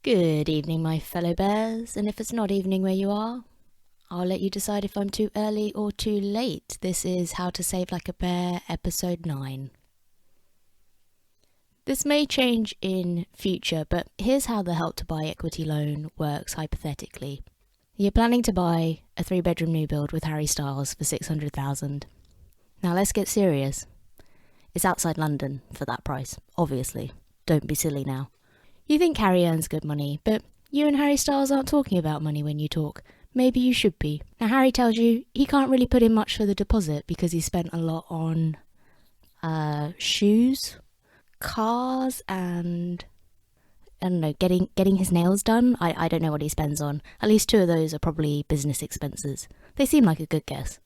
Good evening, my fellow bears, and if it's not evening where you are, I'll let you decide if I'm too early or too late. This is How to Save Like a Bear, episode 9. This may change in future, but here's how the Help to Buy equity loan works hypothetically. You're planning to buy a 3-bedroom new build with Harry Styles for $600,000. Now let's get serious. It's outside London for that price, obviously. Don't be silly now. You think Harry earns good money, but you and Harry Styles aren't talking about money when you talk. Maybe you should be. Now Harry tells you he can't really put in much for the deposit because he spent a lot on shoes, cars, and I don't know, getting his nails done. I don't know what he spends on. At least 2 of those are probably business expenses. They seem like a good guess.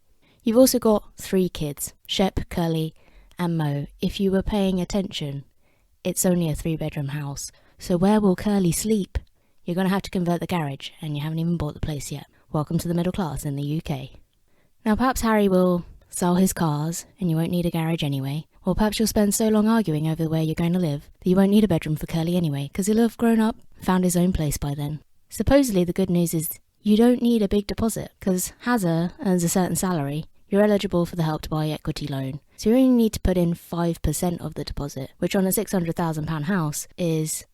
You've also got 3 kids, Shep, Curly, and Mo. If you were paying attention, it's only a 3-bedroom house. So where will Curly sleep? You're going to have to convert the garage, and you haven't even bought the place yet. Welcome to the middle class in the UK. Now perhaps Harry will sell his cars, and you won't need a garage anyway. Or perhaps you'll spend so long arguing over where you're going to live that you won't need a bedroom for Curly anyway, because he'll have grown up, found his own place by then. Supposedly the good news is you don't need a big deposit, because Hazza earns a certain salary. You're eligible for the Help to Buy equity loan. So you only need to put in 5% of the deposit, which on a £600,000 house is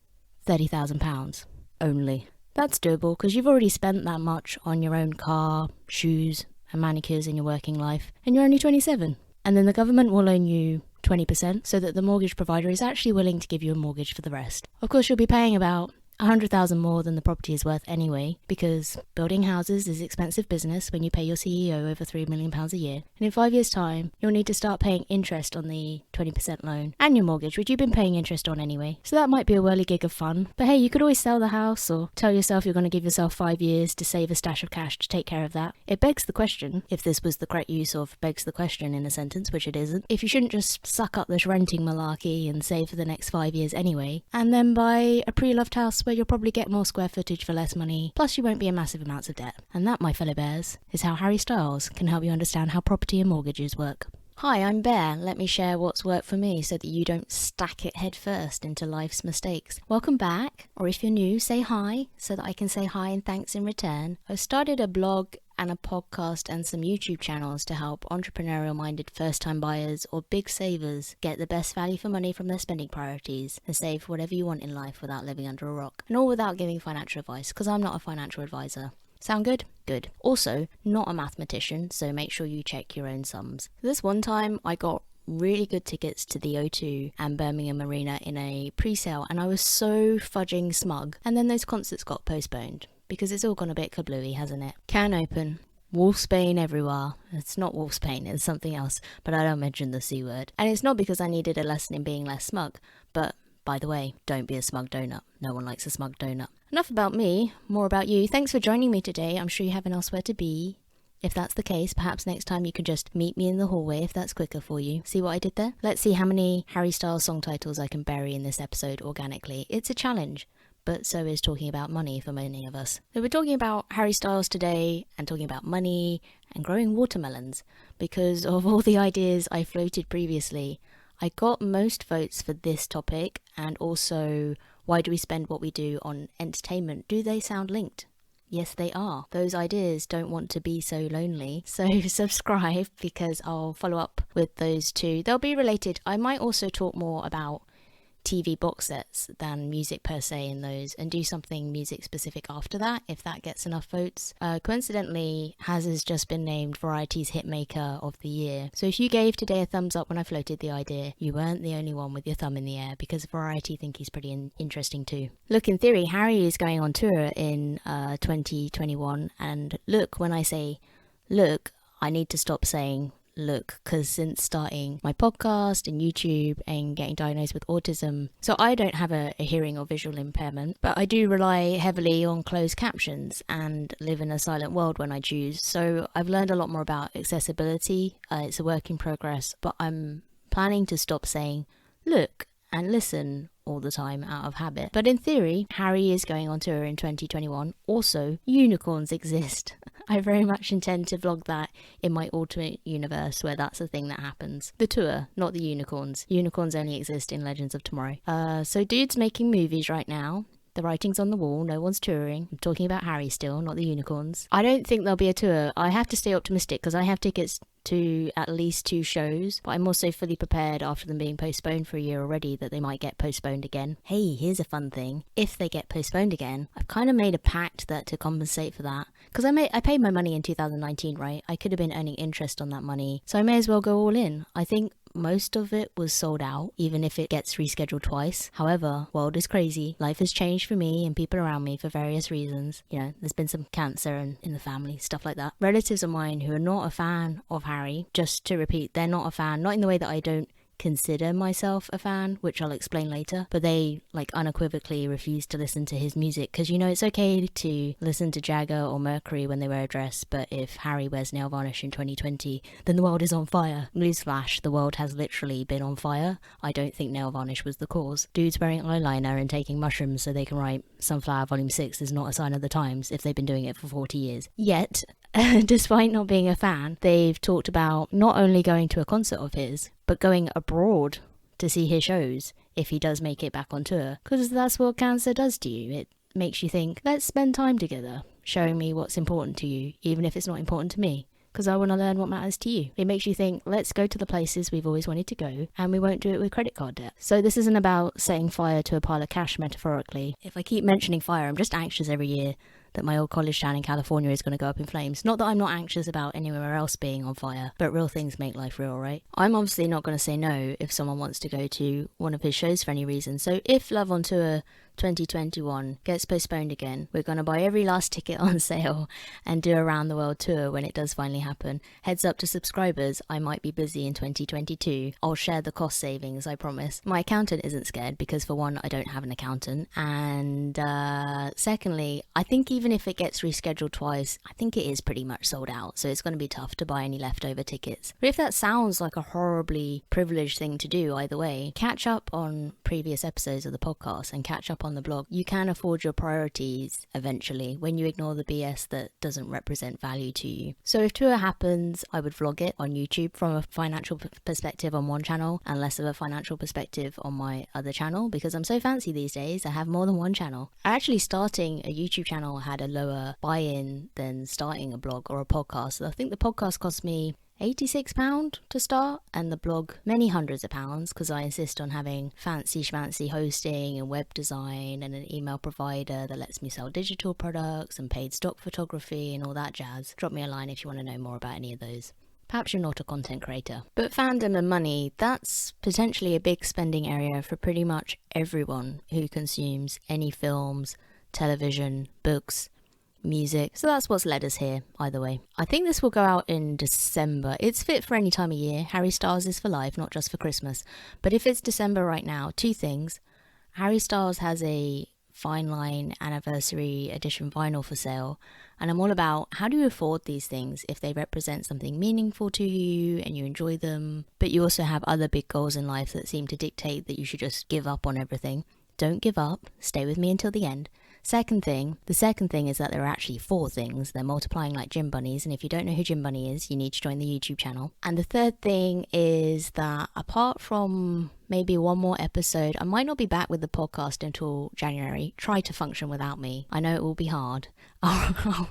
£30,000 only. That's doable because you've already spent that much on your own car, shoes, and manicures in your working life, and you're only 27. And then the government will loan you 20% so that the mortgage provider is actually willing to give you a mortgage for the rest. Of course, you'll be paying about $100,000 more than the property is worth anyway, because building houses is expensive business when you pay your CEO over £3 million a year. And in 5 years' time, you'll need to start paying interest on the 20% loan and your mortgage, which you've been paying interest on anyway. So that might be a whirly gig of fun. But hey, you could always sell the house or tell yourself you're going to give yourself 5 years to save a stash of cash to take care of that. It begs the question, if this was the correct use of begs the question in a sentence, which it isn't, if you shouldn't just suck up this renting malarkey and save for the next 5 years anyway, and then buy a pre-loved house where you'll probably get more square footage for less money, plus you won't be in massive amounts of debt. And that, my fellow bears, is how Harry Styles can help you understand how property and mortgages work. Hi, I'm Bear. Let me share what's worked for me so that you don't stack it head first into life's mistakes. Welcome back, or if you're new, say hi so that I can say hi and thanks in return. I've started a blog and a podcast and some YouTube channels to help entrepreneurial-minded first-time buyers or big savers get the best value for money from their spending priorities and save whatever you want in life without living under a rock. And all without giving financial advice, because I'm not a financial advisor. Sound good? Good. Also, not a mathematician, so make sure you check your own sums. This one time, I got really good tickets to the O2 and Birmingham Arena in a pre-sale, and I was so fudging smug. And then those concerts got postponed, because it's all gone a bit kablooey, hasn't it? Can open. Wolfsbane everywhere. It's not Wolfsbane, it's something else, but I don't mention the C word. And it's not because I needed a lesson in being less smug, but by the way, don't be a smug donut. No one likes a smug donut. Enough about me, more about you. Thanks for joining me today. I'm sure you haven't elsewhere to be. If that's the case, perhaps next time you can just meet me in the hallway if that's quicker for you. See what I did there? Let's see how many Harry Styles song titles I can bury in this episode organically. It's a challenge, but so is talking about money for many of us. So we're talking about Harry Styles today and talking about money and growing watermelons. Because of all the ideas I floated previously, I got most votes for this topic, and also why do we spend what we do on entertainment? Do they sound linked? Yes, they are. Those ideas don't want to be so lonely. So subscribe, because I'll follow up with those two. They'll be related. I might also talk more about TV box sets than music per se in those, and do something music specific after that if that gets enough votes. Coincidentally, has just been named Variety's Hitmaker of the Year. So if you gave today a thumbs up when I floated the idea, you weren't the only one with your thumb in the air, because Variety think he's pretty interesting too. Look, in theory, Harry is going on tour in 2021, and look, when I say look, I need to stop saying look, because since starting my podcast and YouTube and getting diagnosed with autism, so I don't have a hearing or visual impairment, but I do rely heavily on closed captions and live in a silent world when I choose. So I've learned a lot more about accessibility. It's a work in progress, but I'm planning to stop saying look and listen all the time out of habit. But in theory, Harry is going on tour in 2021. Also, unicorns exist. I very much intend to vlog that in my alternate universe where that's a thing that happens. The tour, not the unicorns. Unicorns only exist in Legends of Tomorrow. So dude's making movies right now. The writing's on the wall, no one's touring. I'm talking about Harry still, not the unicorns. I don't think there'll be a tour. I have to stay optimistic because I have tickets to at least 2 shows, but I'm also fully prepared after them being postponed for a year already that they might get postponed again. Hey, here's a fun thing. If they get postponed again, I've kind of made a pact that to compensate for that, because I paid my money in 2019, right? I could have been earning interest on that money, so I may as well go all in. I think most of it was sold out, even if it gets rescheduled twice. However, world is crazy. Life has changed for me and people around me for various reasons. You know, there's been some cancer in the family, stuff like that. Relatives of mine who are not a fan of Harry, just to repeat, they're not a fan, not in the way that I don't consider myself a fan, which I'll explain later, but they unequivocally refuse to listen to his music because, you know, it's okay to listen to Jagger or Mercury when they wear a dress, but if Harry wears nail varnish in 2020, then the world is on fire. Newsflash, the world has literally been on fire. I don't think nail varnish was the cause. Dudes wearing eyeliner and taking mushrooms so they can write Sunflower Volume 6 is not a sign of the times if they've been doing it for 40 years. Yet, despite not being a fan, they've talked about not only going to a concert of his, but going abroad to see his shows if he does make it back on tour. Because that's what cancer does to you. It makes you think, let's spend time together, showing me what's important to you, even if it's not important to me. Because I want to learn what matters to you. It makes you think, let's go to the places we've always wanted to go, and we won't do it with credit card debt. So this isn't about setting fire to a pile of cash, metaphorically. If I keep mentioning fire, I'm just anxious every year that my old college town in California is going to go up in flames. Not that I'm not anxious about anywhere else being on fire, but real things make life real, right? I'm obviously not going to say no if someone wants to go to one of his shows for any reason. So if Love on Tour 2021 gets postponed again, we're going to buy every last ticket on sale and do a round the world tour when it does finally happen. Heads up to subscribers, I might be busy in 2022. I'll share the cost savings, I promise. My accountant isn't scared because, for one, I don't have an accountant, and secondly, I think even if it gets rescheduled twice, I think it is pretty much sold out, so it's going to be tough to buy any leftover tickets. But if that sounds like a horribly privileged thing to do, either way, catch up on previous episodes of the podcast and catch up on the blog. You can afford your priorities eventually when you ignore the BS that doesn't represent value to you. So if tour happens, I would vlog it on YouTube from a financial perspective on one channel and less of a financial perspective on my other channel, because I'm so fancy these days, I have more than one channel. Actually, starting a YouTube channel had a lower buy-in than starting a blog or a podcast. I think the podcast cost me £86 to start, and the blog many hundreds of pounds, because I insist on having fancy schmancy hosting and web design and an email provider that lets me sell digital products and paid stock photography and all that jazz. Drop me a line if you want to know more about any of those. Perhaps you're not a content creator. But fandom and money, that's potentially a big spending area for pretty much everyone who consumes any films, television, books, music. So that's what's led us here, either way. I think this will go out in December. It's fit for any time of year. Harry Styles is for life, not just for Christmas. But if it's December right now, 2 things. Harry Styles has a Fine Line Anniversary Edition vinyl for sale, and I'm all about, how do you afford these things if they represent something meaningful to you and you enjoy them, but you also have other big goals in life that seem to dictate that you should just give up on everything. Don't give up. Stay with me until the end. The second thing is that there are actually 4 things. They're multiplying like Gym Bunnies, and if you don't know who Gym Bunny is, you need to join the YouTube channel. And the third thing is that apart from maybe one more episode, I might not be back with the podcast until January. Try to function without me. I know it will be hard. I'll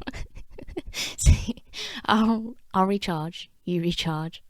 recharge. You recharge.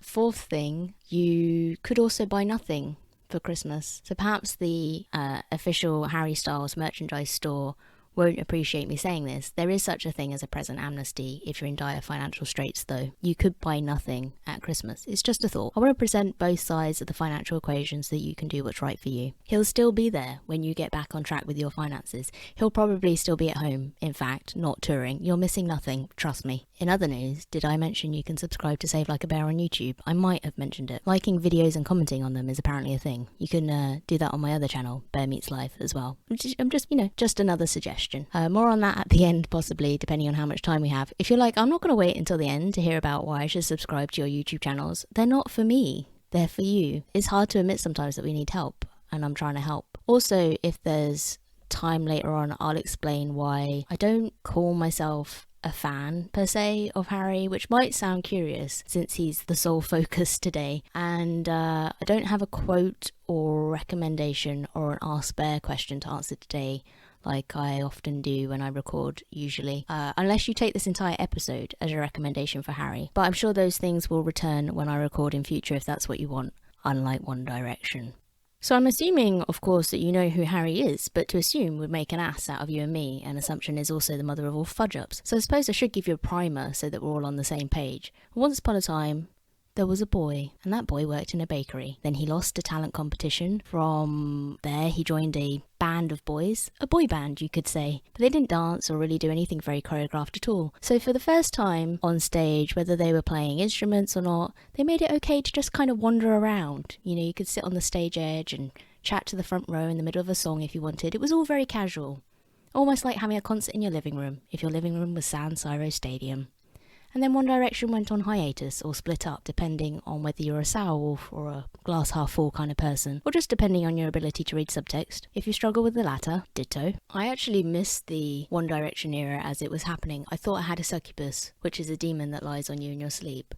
4th thing, you could also buy nothing for Christmas. So perhaps the official Harry Styles merchandise store won't appreciate me saying this. There is such a thing as a present amnesty if you're in dire financial straits, though. You could buy nothing at Christmas. It's just a thought. I want to present both sides of the financial equation so that you can do what's right for you. He'll still be there when you get back on track with your finances. He'll probably still be at home, in fact, not touring. You're missing nothing, trust me. In other news, did I mention you can subscribe to Save Like a Bear on YouTube? I might have mentioned it. Liking videos and commenting on them is apparently a thing. You can do that on my other channel, Bear Meets Life, as well. I'm just another suggestion. More on that at the end, possibly, depending on how much time we have. If you're like, I'm not going to wait until the end to hear about why I should subscribe to your YouTube channels, they're not for me. They're for you. It's hard to admit sometimes that we need help, and I'm trying to help. Also, if there's time later on, I'll explain why I don't call myself a fan per se of Harry, which might sound curious since he's the sole focus today. And I don't have a quote or recommendation or an Ask Bear question to answer today, like I often do when I record usually, unless you take this entire episode as a recommendation for Harry. But I'm sure those things will return when I record in future if that's what you want, unlike One Direction. So I'm assuming, of course, that you know who Harry is, but to assume would make an ass out of you and me, and assumption is also the mother of all fudge-ups. So I suppose I should give you a primer so that we're all on the same page. Once upon a time, there was a boy, and that boy worked in a bakery. Then he lost a talent competition. From there, he joined a band of boys, a boy band, you could say. But they didn't dance or really do anything very choreographed at all. So for the first time on stage, whether they were playing instruments or not, they made it okay to just kind of wander around. You know, you could sit on the stage edge and chat to the front row in the middle of a song if you wanted. It was all very casual. Almost like having a concert in your living room, if your living room was San Siro Stadium. And then One Direction went on hiatus or split up, depending on whether you're a sour wolf or a glass half full kind of person, or just depending on your ability to read subtext. If you struggle with the latter, ditto. I actually missed the One Direction era as it was happening. I thought I had a succubus, which is a demon that lies on you in your sleep.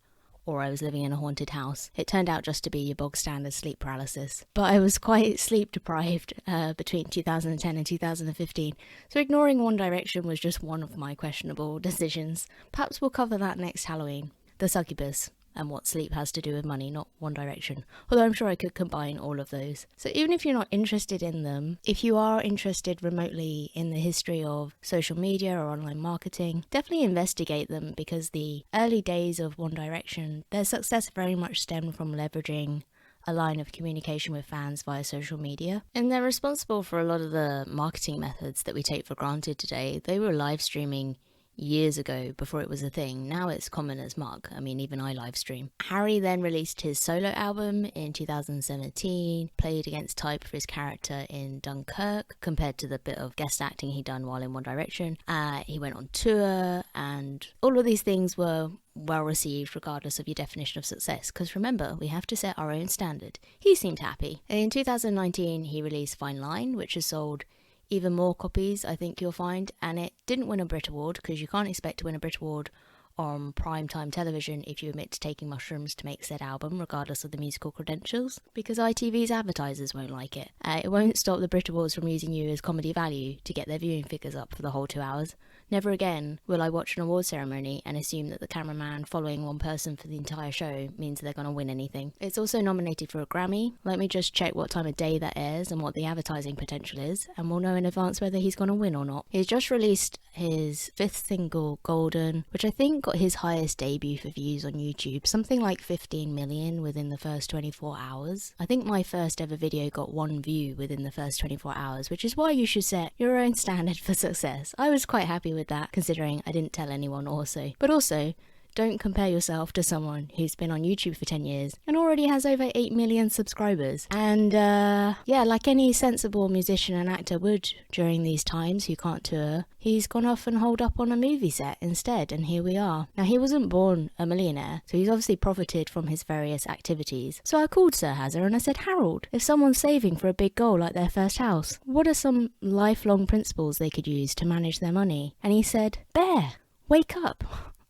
Or I was living in a haunted house. It turned out just to be your bog standard sleep paralysis. But I was quite sleep deprived between 2010 and 2015, so ignoring One Direction was just one of my questionable decisions. Perhaps we'll cover that next Halloween. The succubus, and what sleep has to do with money, not One Direction. Although I'm sure I could combine all of those. So even if you're not interested in them, if you are interested remotely in the history of social media or online marketing, definitely investigate them, because the early days of One Direction, their success very much stemmed from leveraging a line of communication with fans via social media. And they're responsible for a lot of the marketing methods that we take for granted today. They were live streaming years ago before it was a thing. Now it's common as muck. I mean, even I live stream. Harry then released his solo album in 2017, played against type for his character in Dunkirk compared to the bit of guest acting he'd done while in One Direction. He went on tour, and all of these things were well received regardless of your definition of success, because remember, we have to set our own standard. He seemed happy. In 2019 he released Fine Line, which has sold even more copies, I think you'll find, and it didn't win a Brit Award, because you can't expect to win a Brit Award on primetime television if you admit to taking mushrooms to make said album, regardless of the musical credentials, because ITV's advertisers won't like it. It won't stop the Brit Awards from using you as comedy value to get their viewing figures up for the whole 2 hours. Never again will I watch an award ceremony and assume that the cameraman following one person for the entire show means they're going to win anything. It's also nominated for a Grammy. Let me just check what time of day that airs and what the advertising potential is, and we'll know in advance whether he's going to win or not. He's just released his 5th single, Golden, which I think got his highest debut for views on YouTube, something like 15 million within the first 24 hours. I think my first ever video got 1 view within the first 24 hours, which is why you should set your own standard for success. I was quite happy with that, considering I didn't tell anyone also. But also, don't compare yourself to someone who's been on YouTube for 10 years and already has over 8 million subscribers. And yeah, like any sensible musician and actor would during these times who can't tour, he's gone off and holed up on a movie set instead, and here we are. Now, he wasn't born a millionaire, so he's obviously profited from his various activities. So I called Sir Hazard and I said, Harold, if someone's saving for a big goal like their first house, what are some lifelong principles they could use to manage their money? And he said, Bear, wake up.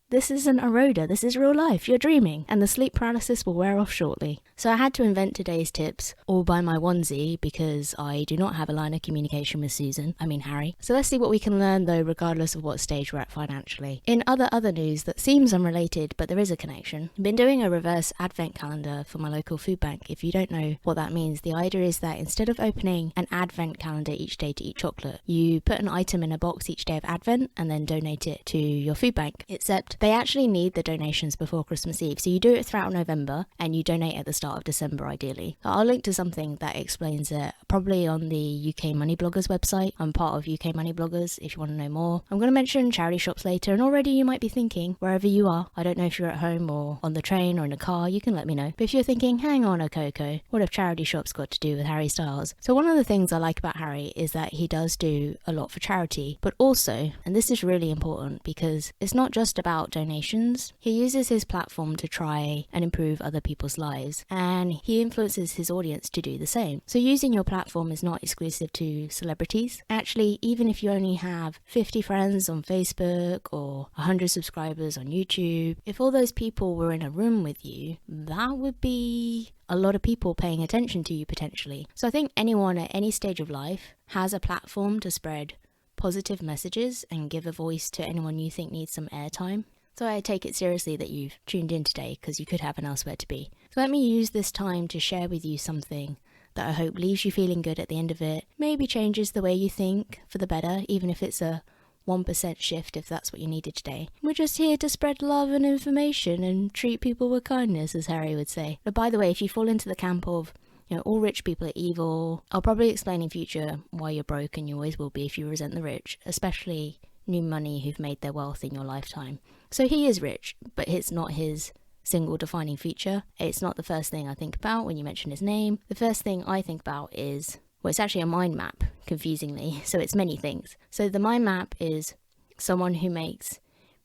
This isn't a rhoda, this is real life, you're dreaming, and the sleep paralysis will wear off shortly. So I had to invent today's tips all by my onesie, because I do not have a line of communication with Harry. So let's see what we can learn though, regardless of what stage we're at financially. In other news that seems unrelated, but there is a connection, I've been doing a reverse advent calendar for my local food bank. If you don't know what that means, the idea is that instead of opening an advent calendar each day to eat chocolate, you put an item in a box each day of advent and then donate it to your food bank. Except they actually need the donations before Christmas Eve, so you do it throughout November and you donate at the start of December ideally. I'll link to something that explains it, probably on the UK Money Bloggers website. I'm part of UK Money Bloggers if you want to know more. I'm going to mention charity shops later, and already you might be thinking, wherever you are, I don't know if you're at home or on the train or in a car, you can let me know. But if you're thinking, hang on a Coco, what have charity shops got to do with Harry Styles? So one of the things I like about Harry is that he does do a lot for charity, but also, and this is really important because it's not just about about donations. He uses his platform to try and improve other people's lives, and he influences his audience to do the same. So using your platform is not exclusive to celebrities. Actually, even if you only have 50 friends on Facebook or 100 subscribers on YouTube, if all those people were in a room with you, that would be a lot of people paying attention to you potentially. So I think anyone at any stage of life has a platform to spread positive messages and give a voice to anyone you think needs some airtime. So I take it seriously that you've tuned in today, because you could have an elsewhere to be. So let me use this time to share with you something that I hope leaves you feeling good at the end of it, maybe changes the way you think for the better, even if it's a 1% shift, if that's what you needed today. We're just here to spread love and information and treat people with kindness, as Harry would say. But by the way, if you fall into the camp of all rich people are evil, I'll probably explain in future why you're broke, and you always will be if you resent the rich, especially new money who've made their wealth in your lifetime. So he is rich, but it's not his single defining feature. It's not the first thing I think about when you mention his name. The first thing I think about is, well, it's actually a mind map, confusingly, so it's many things. So the mind map is someone who makes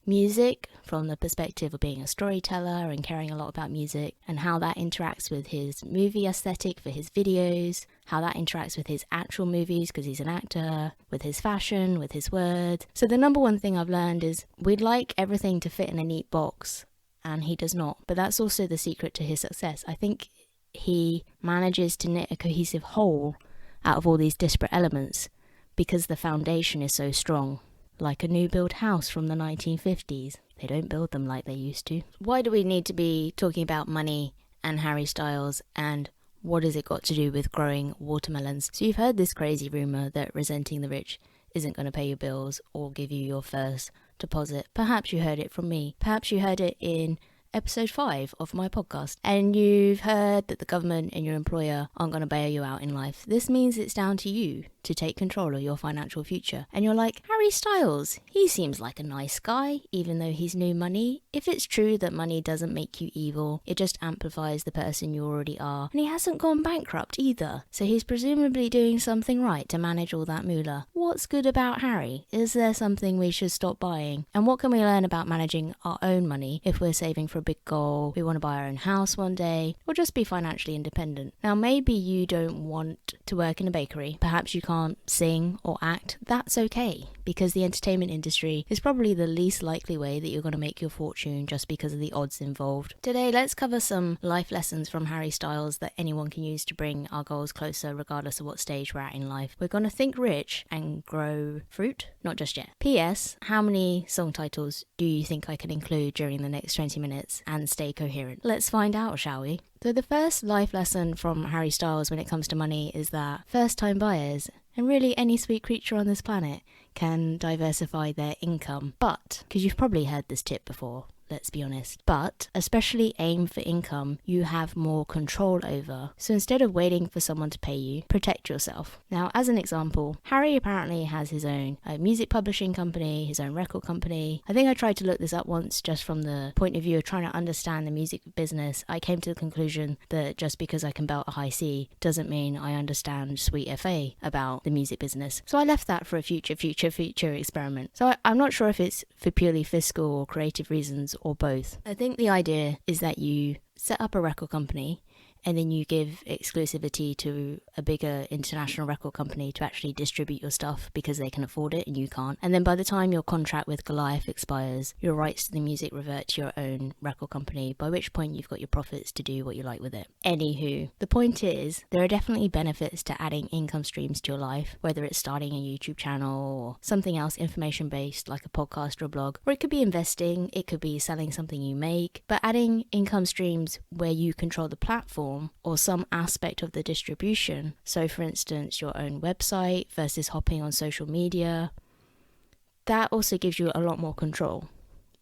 music from the perspective of being a storyteller and caring a lot about music, and how that interacts with his movie aesthetic for his videos, how that interacts with his actual movies because he's an actor, with his fashion, with his words. So the number one thing I've learned is we'd like everything to fit in a neat box, and he does not. But that's also the secret to his success. I think he manages to knit a cohesive whole out of all these disparate elements because the foundation is so strong. Like a new build house from the 1950s. They don't build them like they used to. Why do we need to be talking about money and Harry Styles, and what has it got to do with growing watermelons? So you've heard this crazy rumour that resenting the rich isn't going to pay your bills or give you your first deposit. Perhaps you heard it from me. Perhaps you heard it in episode 5 of my podcast, and you've heard that the government and your employer aren't going to bail you out in life. This means it's down to you to take control of your financial future. And you're like, Harry Styles, he seems like a nice guy, even though he's new money. If it's true that money doesn't make you evil, it just amplifies the person you already are. And he hasn't gone bankrupt either, so he's presumably doing something right to manage all that moolah. What's good about Harry? Is there something we should stop buying? And what can we learn about managing our own money if we're saving for a big goal, we want to buy our own house one day, or just be financially independent? Now, maybe you don't want to work in a bakery. Perhaps you can't sing or act. That's okay, because the entertainment industry is probably the least likely way that you're going to make your fortune just because of the odds involved. Today, let's cover some life lessons from Harry Styles that anyone can use to bring our goals closer regardless of what stage we're at in life. We're going to think rich and grow fruit, not just yet. P.S. How many song titles do you think I can include during the next 20 minutes and stay coherent? Let's find out, shall we? So the first life lesson from Harry Styles when it comes to money is that first-time buyers, and really any sweet creature on this planet, can diversify their income. But, because you've probably heard this tip before, let's be honest, but especially aim for income you have more control over. So instead of waiting for someone to pay you, protect yourself. Now, as an example, Harry apparently has his own music publishing company, his own record company. I think I tried to look this up once just from the point of view of trying to understand the music business. I came to the conclusion that just because I can belt a high C doesn't mean I understand sweet FA about the music business. So I left that for a future experiment. So I'm not sure if it's for purely fiscal or creative reasons or both. I think the idea is that you set up a record company and then you give exclusivity to a bigger international record company to actually distribute your stuff because they can afford it and you can't. And then by the time your contract with Goliath expires, your rights to the music revert to your own record company, by which point you've got your profits to do what you like with it. Anywho, the point is, there are definitely benefits to adding income streams to your life, whether it's starting a YouTube channel or something else information-based like a podcast or a blog, or it could be investing, it could be selling something you make, but adding income streams where you control the platform or some aspect of the distribution. So for instance, your own website versus hopping on social media. That also gives you a lot more control,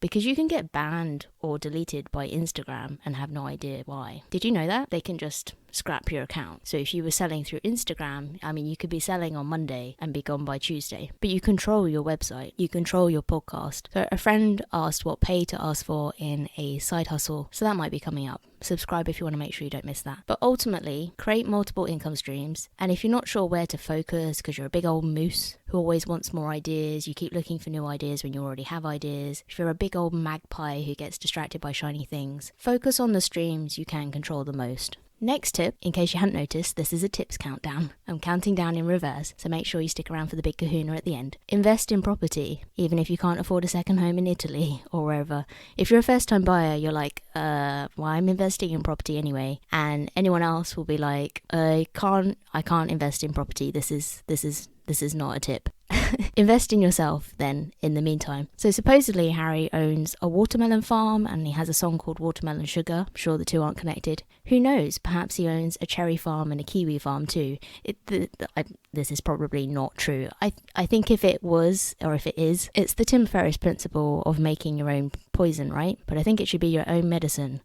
because you can get banned or deleted by Instagram and have no idea why. Did you know that? They can just scrap your account. So if you were selling through Instagram, you could be selling on Monday and be gone by Tuesday. But you control your website, you control your podcast. So a friend asked what pay to ask for in a side hustle, so that might be coming up. subscribe if you want to make sure you don't miss that. But ultimately, create multiple income streams. And if you're not sure where to focus because you're a big old moose who always wants more ideas, you keep looking for new ideas when you already have ideas, if you're a big old magpie who gets distracted by shiny things, focus on the streams you can control the most. Next tip, in case you hadn't noticed, this is a tips countdown. I'm counting down in reverse, so make sure you stick around for the big kahuna at the end. Invest in property, even if you can't afford a second home in Italy or wherever. If you're a first-time buyer, you're like, well, I'm investing in property anyway. And anyone else will be like, I can't invest in property. This is not a tip. Invest in yourself then in the meantime. So supposedly Harry owns a watermelon farm and he has a song called Watermelon Sugar. I'm sure the two aren't connected. Who knows? Perhaps he owns a cherry farm and a kiwi farm too. This is probably not true. I think if it was, or if it is, it's the Tim Ferriss principle of making your own poison, right? But I think it should be your own medicine.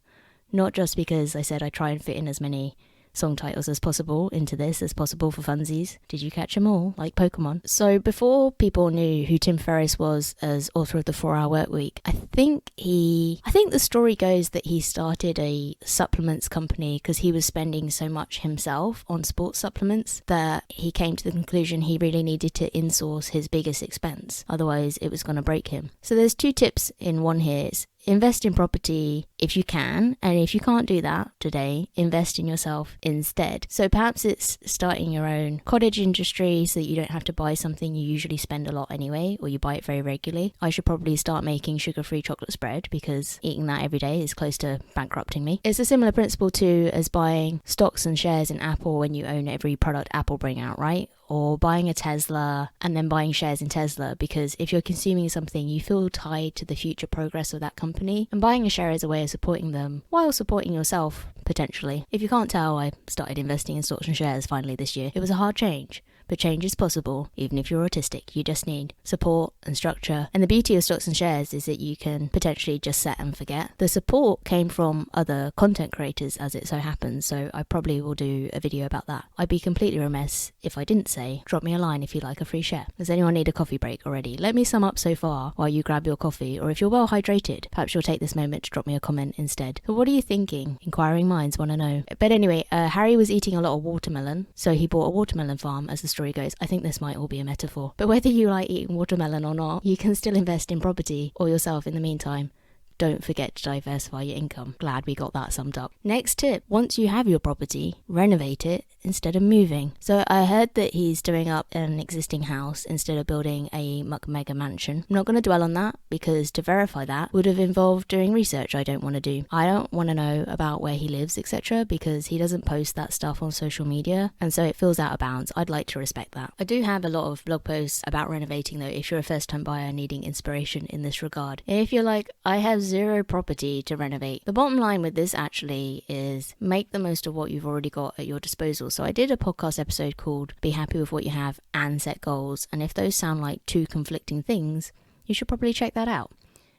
Not just because I said I try and fit in as many song titles as possible into this as possible for funsies. Did you catch them all, like Pokemon? So before people knew who Tim Ferriss was as author of the 4-Hour Workweek, I think the story goes that he started a supplements company because he was spending so much himself on sports supplements that he came to the conclusion he really needed to insource his biggest expense. Otherwise, it was going to break him. So there's 2 tips in one here. It's invest in property if you can, and if you can't do that today, invest in yourself instead. So perhaps it's starting your own cottage industry so that you don't have to buy something you usually spend a lot anyway, or you buy it very regularly. I should probably start making sugar-free chocolate spread because eating that every day is close to bankrupting me. It's a similar principle too as buying stocks and shares in Apple when you own every product Apple bring out, right? Or buying a Tesla and then buying shares in Tesla, because if you're consuming something, you feel tied to the future progress of that company, and buying a share is a way of supporting them while supporting yourself, potentially. If you can't tell, I started investing in stocks and shares finally this year. It was a hard change, but change is possible, even if you're autistic. You just need support and structure. And the beauty of stocks and shares is that you can potentially just set and forget. The support came from other content creators, as it so happens, so I probably will do a video about that. I'd be completely remiss if I didn't say, drop me a line if you like a free share. Does anyone need a coffee break already? Let me sum up so far while you grab your coffee, or if you're well hydrated, perhaps you'll take this moment to drop me a comment instead. So what are you thinking? Inquiring minds want to know. But anyway, Harry was eating a lot of watermelon, so he bought a watermelon farm, as the story goes. I think this might all be a metaphor. But whether you like eating watermelon or not, you can still invest in property or yourself in the meantime. Don't forget to diversify your income. Glad we got that summed up. Next tip, once you have your property, renovate it instead of moving. So I heard that he's doing up an existing house instead of building a mega mansion. I'm not going to dwell on that because to verify that would have involved doing research I don't want to do. I don't want to know about where he lives, etc., because he doesn't post that stuff on social media, and so it feels out of bounds. I'd like to respect that. I do have a lot of blog posts about renovating though, if you're a first-time buyer needing inspiration in this regard. And if you're like, I have 0 property to renovate, the bottom line with this actually is make the most of what you've already got at your disposal. So I did a podcast episode called Be Happy with What You Have and Set Goals, and if those sound like 2 conflicting things, you should probably check that out.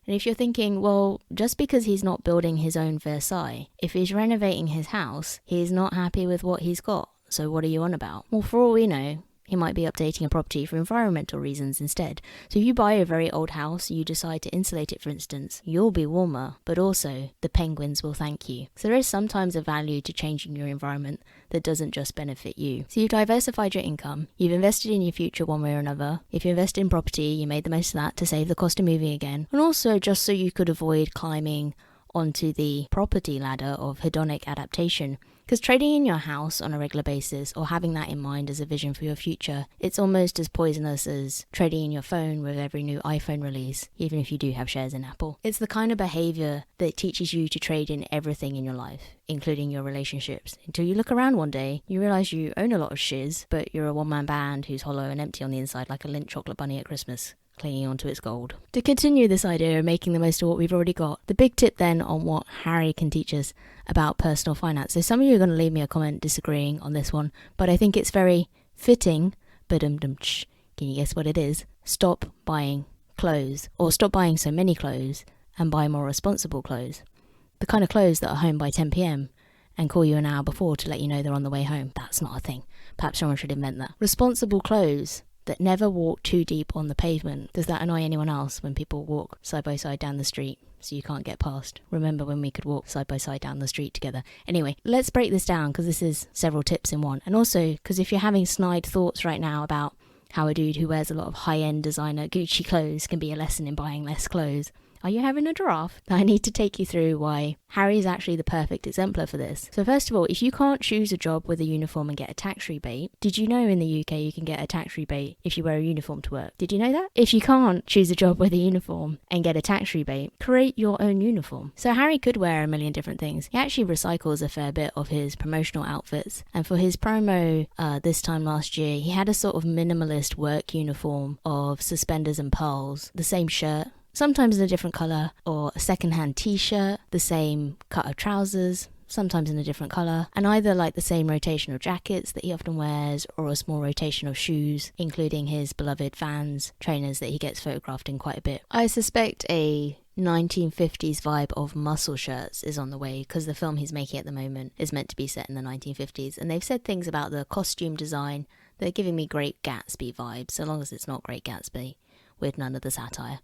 And if you're thinking, well, just because he's not building his own Versailles, if he's renovating his house, he's not happy with what he's got, so what are you on about? Well, for all we know, he might be updating a property for environmental reasons instead. So if you buy a very old house, you decide to insulate it, for instance, you'll be warmer, but also the penguins will thank you. So there is sometimes a value to changing your environment that doesn't just benefit you. So you've diversified your income, you've invested in your future one way or another. If you invest in property, you made the most of that to save the cost of moving again, and also just so you could avoid climbing onto the property ladder of hedonic adaptation. Because trading in your house on a regular basis or having that in mind as a vision for your future, it's almost as poisonous as trading in your phone with every new iPhone release, even if you do have shares in Apple. It's the kind of behavior that teaches you to trade in everything in your life, including your relationships, until you look around one day, you realize you own a lot of shiz, but you're a one-man band who's hollow and empty on the inside like a Lindt chocolate bunny at Christmas, clinging onto its gold. To continue this idea of making the most of what we've already got, the big tip then on what Harry can teach us about personal finance. So some of you are going to leave me a comment disagreeing on this one, but I think it's very fitting. Can you guess what it is? Stop buying clothes, or stop buying so many clothes and buy more responsible clothes. The kind of clothes that are home by 10 p.m. and call you an hour before to let you know they're on the way home. That's not a thing. Perhaps someone should invent that. Responsible clothes that never walk too deep on the pavement. Does that annoy anyone else when people walk side by side down the street so you can't get past? Remember when we could walk side by side down the street together? Anyway, let's break this down because this is several tips in one. And also, because if you're having snide thoughts right now about how a dude who wears a lot of high-end designer Gucci clothes can be a lesson in buying less clothes, are you having a giraffe? I need to take you through why Harry is actually the perfect exemplar for this. So first of all, if you can't choose a job with a uniform and get a tax rebate, did you know in the UK you can get a tax rebate if you wear a uniform to work? Did you know that? If you can't choose a job with a uniform and get a tax rebate, create your own uniform. So Harry could wear a million different things. He actually recycles a fair bit of his promotional outfits. And for his promo this time last year, he had a sort of minimalist work uniform of suspenders and pearls, the same shirt, sometimes in a different colour, or a second-hand t-shirt, the same cut of trousers, sometimes in a different colour, and either like the same rotation of jackets that he often wears, or a small rotation of shoes, including his beloved Vans trainers that he gets photographed in quite a bit. I suspect a 1950s vibe of muscle shirts is on the way because the film he's making at the moment is meant to be set in the 1950s, and they've said things about the costume design that are giving me Great Gatsby vibes, so long as it's not Great Gatsby with none of the satire.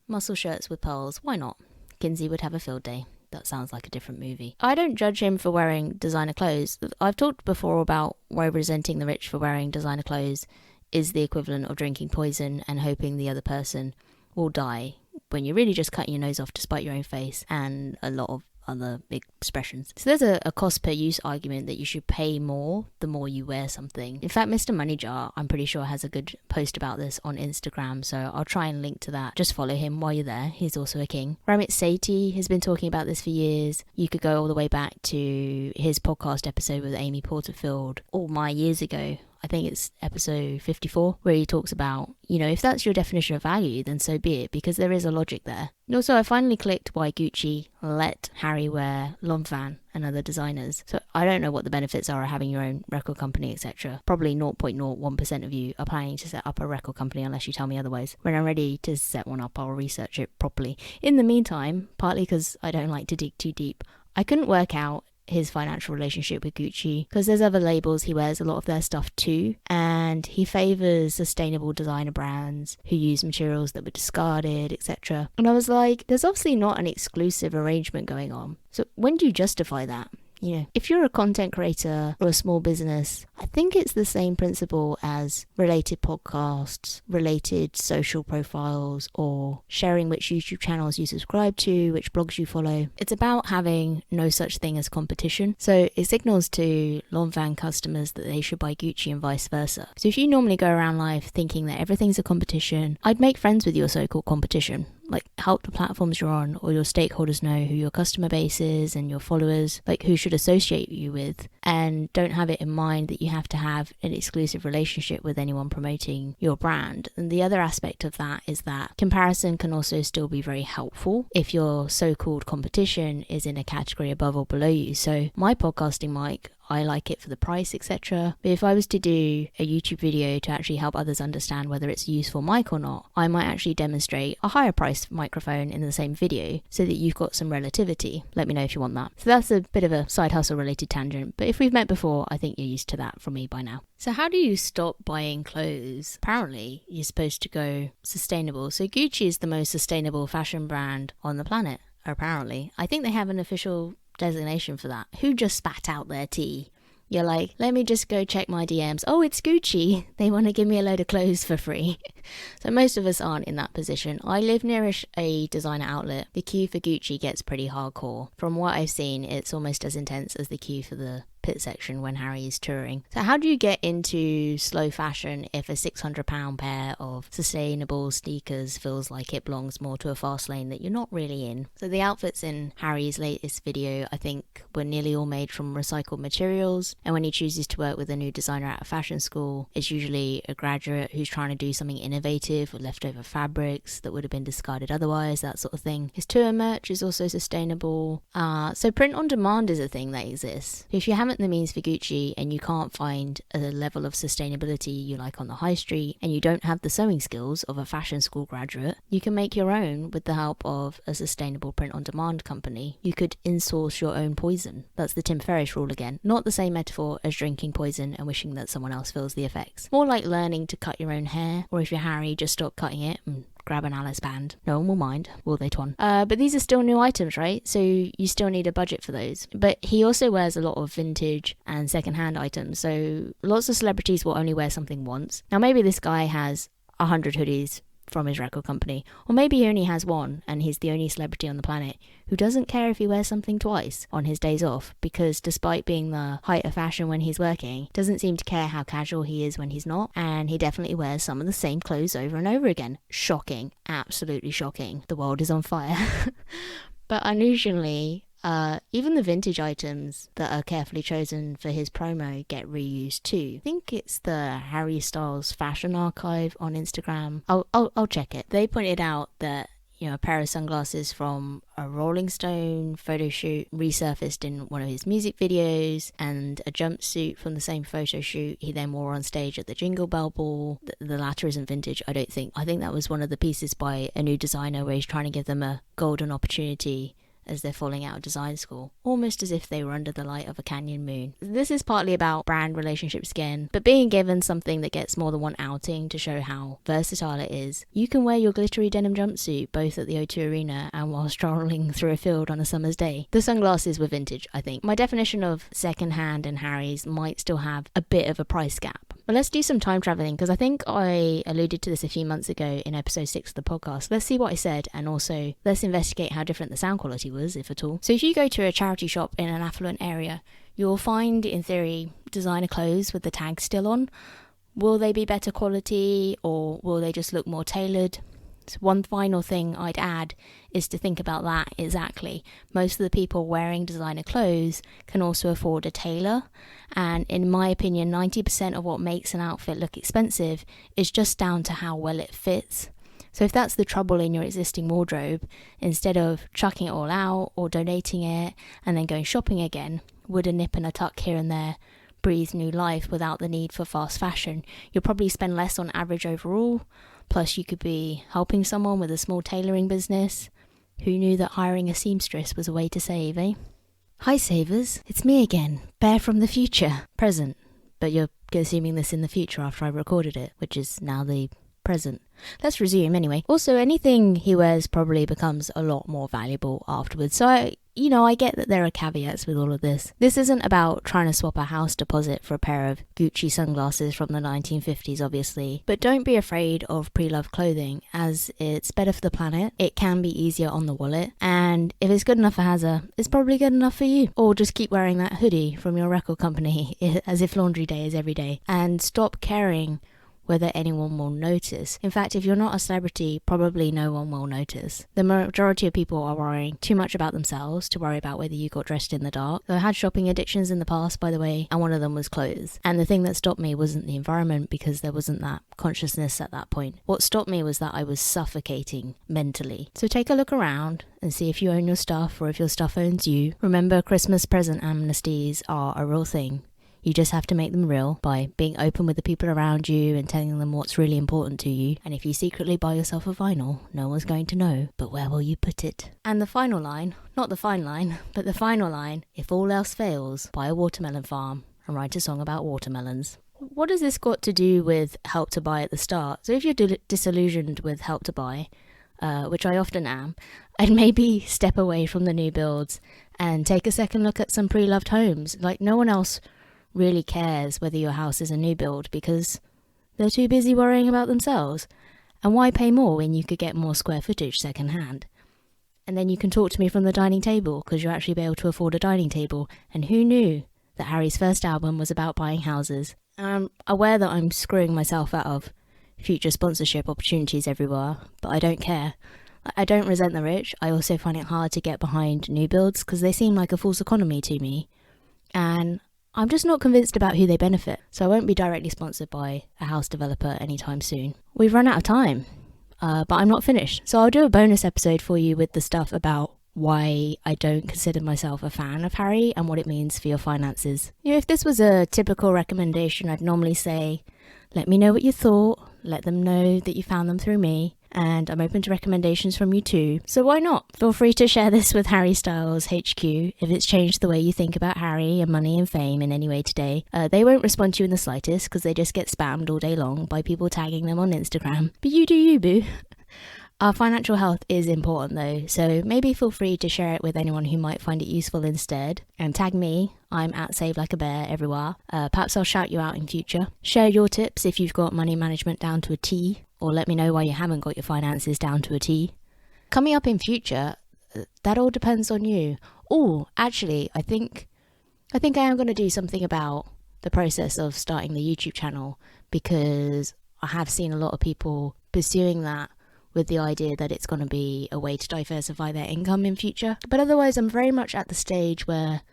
Muscle shirts with pearls, why not? Kinsey would have a field day. That sounds like a different movie. I don't judge him for wearing designer clothes. I've talked before about why resenting the rich for wearing designer clothes is the equivalent of drinking poison and hoping the other person will die, when you're really just cutting your nose off to spite your own face, and a lot of other expressions. So there's a cost per use argument that you should pay more the more you wear something. In fact, Mr. Moneyjar, I'm pretty sure, has a good post about this on Instagram, so I'll try and link to that. Just follow him while you're there. He's also a king. Ramit Sethi has been talking about this for years. You could go all the way back to his podcast episode with Amy Porterfield all my years ago. I think it's episode 54, where he talks about, if that's your definition of value, then so be it, because there is a logic there. And also, I finally clicked why Gucci let Harry wear Lanvin and other designers. So I don't know what the benefits are of having your own record company, etc. Probably 0.01% of you are planning to set up a record company unless you tell me otherwise. When I'm ready to set one up, I'll research it properly. In the meantime, partly because I don't like to dig too deep, I couldn't work out his financial relationship with Gucci because there's other labels he wears a lot of their stuff too, and he favors sustainable designer brands who use materials that were discarded, etc. And I was like, there's obviously not an exclusive arrangement going on, so when do you justify that? If you're a content creator or a small business, I think it's the same principle as related podcasts, related social profiles, or sharing which YouTube channels you subscribe to, which blogs you follow. It's about having no such thing as competition. So it signals to Lanvin customers that they should buy Gucci and vice versa. So if you normally go around life thinking that everything's a competition, I'd make friends with your so-called competition. Like, help the platforms you're on or your stakeholders know who your customer base is and your followers, like who should associate you with, and don't have it in mind that you have to have an exclusive relationship with anyone promoting your brand. And the other aspect of that is that comparison can also still be very helpful if your so-called competition is in a category above or below you. So my podcasting mic, I like it for the price, etc. But if I was to do a YouTube video to actually help others understand whether it's a useful mic or not, I might actually demonstrate a higher priced microphone in the same video so that you've got some relativity. Let me know if you want that. So that's a bit of a side hustle related tangent, but if we've met before, I think you're used to that from me by now. So how do you stop buying clothes? Apparently, you're supposed to go sustainable. So Gucci is the most sustainable fashion brand on the planet, apparently. I think they have an official designation for that. Who just spat out their tea? You're like, let me just go check my DMs. Oh, it's Gucci. They want to give me a load of clothes for free. So most of us aren't in that position. I live nearish a designer outlet. The queue for Gucci gets pretty hardcore. From what I've seen, it's almost as intense as the queue for the pit section when Harry is touring. So how do you get into slow fashion if a £600 pair of sustainable sneakers feels like it belongs more to a fast lane that you're not really in? So the outfits in Harry's latest video, I think, were nearly all made from recycled materials, and when he chooses to work with a new designer at a fashion school, it's usually a graduate who's trying to do something innovative with leftover fabrics that would have been discarded otherwise, that sort of thing. His tour merch is also sustainable. So print on demand is a thing that exists. If you haven't haven't the means for Gucci and you can't find a level of sustainability you like on the high street, and you don't have the sewing skills of a fashion school graduate, you can make your own with the help of a sustainable print-on-demand company. You could insource your own poison. That's the Tim Ferriss rule again. Not the same metaphor as drinking poison and wishing that someone else feels the effects. More like learning to cut your own hair, or if you're Harry, just stop cutting it and grab an Alice band. No one will mind, will they, Twan? But these are still new items, right? So you still need a budget for those. But he also wears a lot of vintage and secondhand items, so lots of celebrities will only wear something once. Now maybe this guy has 100 hoodies from his record company, or maybe he only has one and he's the only celebrity on the planet who doesn't care if he wears something twice on his days off, because despite being the height of fashion when he's working, doesn't seem to care how casual he is when he's not, and he definitely wears some of the same clothes over and over again. Shocking, absolutely shocking. The world is on fire. But unusually, even the vintage items that are carefully chosen for his promo get reused too. I think it's the Harry Styles Fashion Archive on Instagram. I'll check it. They pointed out that, you know, a pair of sunglasses from a Rolling Stone photo shoot resurfaced in one of his music videos, and a jumpsuit from the same photo shoot he then wore on stage at the Jingle Bell Ball. The latter isn't vintage, I don't think. I think that was one of the pieces by a new designer where he's trying to give them a golden opportunity as they're falling out of design school, almost as if they were under the light of a canyon moon. This is partly about brand relationships again, but being given something that gets more than one outing to show how versatile it is. You can wear your glittery denim jumpsuit both at the O2 Arena and while strolling through a field on a summer's day. The sunglasses were vintage, I think. My definition of secondhand and Harry's might still have a bit of a price gap. But let's do some time traveling, because I think I alluded to this a few months ago in episode 6 of the podcast. Let's see what I said, and also let's investigate how different the sound quality was, if at all. So if you go to a charity shop in an affluent area, you'll find, in theory, designer clothes with the tags still on. Will they be better quality, or will they just look more tailored? So one final thing I'd add is to think about that exactly. Most of the people wearing designer clothes can also afford a tailor, and in my opinion, 90% of what makes an outfit look expensive is just down to how well it fits. So if that's the trouble in your existing wardrobe, instead of chucking it all out or donating it and then going shopping again, would a nip and a tuck here and there breathe new life without the need for fast fashion? You'll probably spend less on average overall. Plus, you could be helping someone with a small tailoring business. Who knew that hiring a seamstress was a way to save, eh? Hi savers, it's me again, Bear from the future. Present, but you're assuming this in the future after I recorded it, which is now the present. Let's resume anyway. Also, anything he wears probably becomes a lot more valuable afterwards, so I get that there are caveats with all of this. This isn't about trying to swap a house deposit for a pair of Gucci sunglasses from the 1950s, obviously. But don't be afraid of pre-loved clothing, as it's better for the planet, it can be easier on the wallet, and if it's good enough for Hazza, it's probably good enough for you. Or just keep wearing that hoodie from your record company as if laundry day is every day, and stop caring whether anyone will notice. In fact, if you're not a celebrity, probably no one will notice. The majority of people are worrying too much about themselves to worry about whether you got dressed in the dark. So I had shopping addictions in the past, by the way, and one of them was clothes. And the thing that stopped me wasn't the environment, because there wasn't that consciousness at that point. What stopped me was that I was suffocating mentally. So take a look around and see if you own your stuff or if your stuff owns you. Remember, Christmas present amnesties are a real thing. You just have to make them real by being open with the people around you and telling them what's really important to you. And if you secretly buy yourself a vinyl, no one's going to know, but where will you put it? And the final line, not the fine line, but the final line, if all else fails, buy a watermelon farm and write a song about watermelons. What has this got to do with Help to Buy at the start? So if you're disillusioned with Help to Buy, which I often am, I'd maybe step away from the new builds and take a second look at some pre-loved homes. Like, no one else really cares whether your house is a new build because they're too busy worrying about themselves. And why pay more when you could get more square footage second hand? And then you can talk to me from the dining table because you'll actually be able to afford a dining table. And who knew that Harry's first album was about buying houses? I'm aware that I'm screwing myself out of future sponsorship opportunities everywhere, but I don't care. I don't resent the rich. I also find it hard to get behind new builds because they seem like a false economy to me. And I'm just not convinced about who they benefit, so I won't be directly sponsored by a house developer anytime soon. We've run out of time, but I'm not finished, so I'll do a bonus episode for you with the stuff about why I don't consider myself a fan of Harry and what it means for your finances. If this was a typical recommendation, I'd normally say, let me know what you thought, let them know that you found them through me, and I'm open to recommendations from you too. So why not? Feel free to share this with Harry Styles HQ if it's changed the way you think about Harry and money and fame in any way today. They won't respond to you in the slightest because they just get spammed all day long by people tagging them on Instagram. But you do you, boo. Our financial health is important though, so maybe feel free to share it with anyone who might find it useful instead. And tag me, I'm at Save Like a Bear everywhere. Perhaps I'll shout you out in future. Share your tips if you've got money management down to a T, or let me know why you haven't got your finances down to a T. Coming up in future, that all depends on you. Oh, actually, I think I am going to do something about the process of starting the YouTube channel, because I have seen a lot of people pursuing that with the idea that it's going to be a way to diversify their income in future. But otherwise, I'm very much at the stage where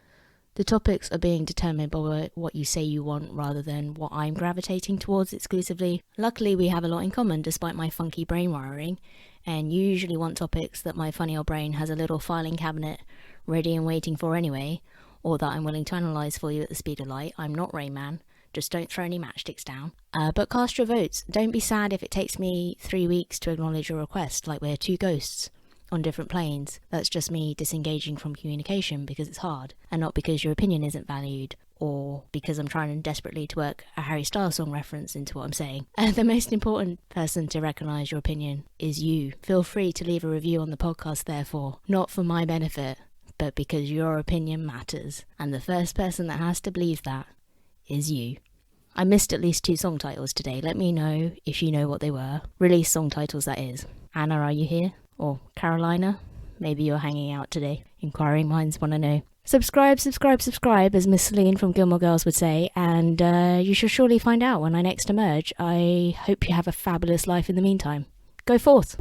the topics are being determined by what you say you want rather than what I'm gravitating towards exclusively. Luckily, we have a lot in common despite my funky brain wiring, and you usually want topics that my funny old brain has a little filing cabinet ready and waiting for anyway, or that I'm willing to analyse for you at the speed of light. I'm not Rain Man. Just don't throw any matchsticks down. But cast your votes. Don't be sad if it takes me 3 weeks to acknowledge your request, like we're two ghosts on different planes. That's just me disengaging from communication because it's hard, and not because your opinion isn't valued, or because I'm trying desperately to work a Harry Styles song reference into what I'm saying. The most important person to recognise your opinion is you. Feel free to leave a review on the podcast, therefore, not for my benefit, but because your opinion matters. And the first person that has to believe that is you. I missed at least 2 song titles today. Let me know if you know what they were. Release song titles, that is. Anna, are you here? Or Carolina? Maybe you're hanging out today. Inquiring minds want to know. Subscribe, as Miss Celine from Gilmore Girls would say, and you shall surely find out when I next emerge. I hope you have a fabulous life in the meantime. Go forth!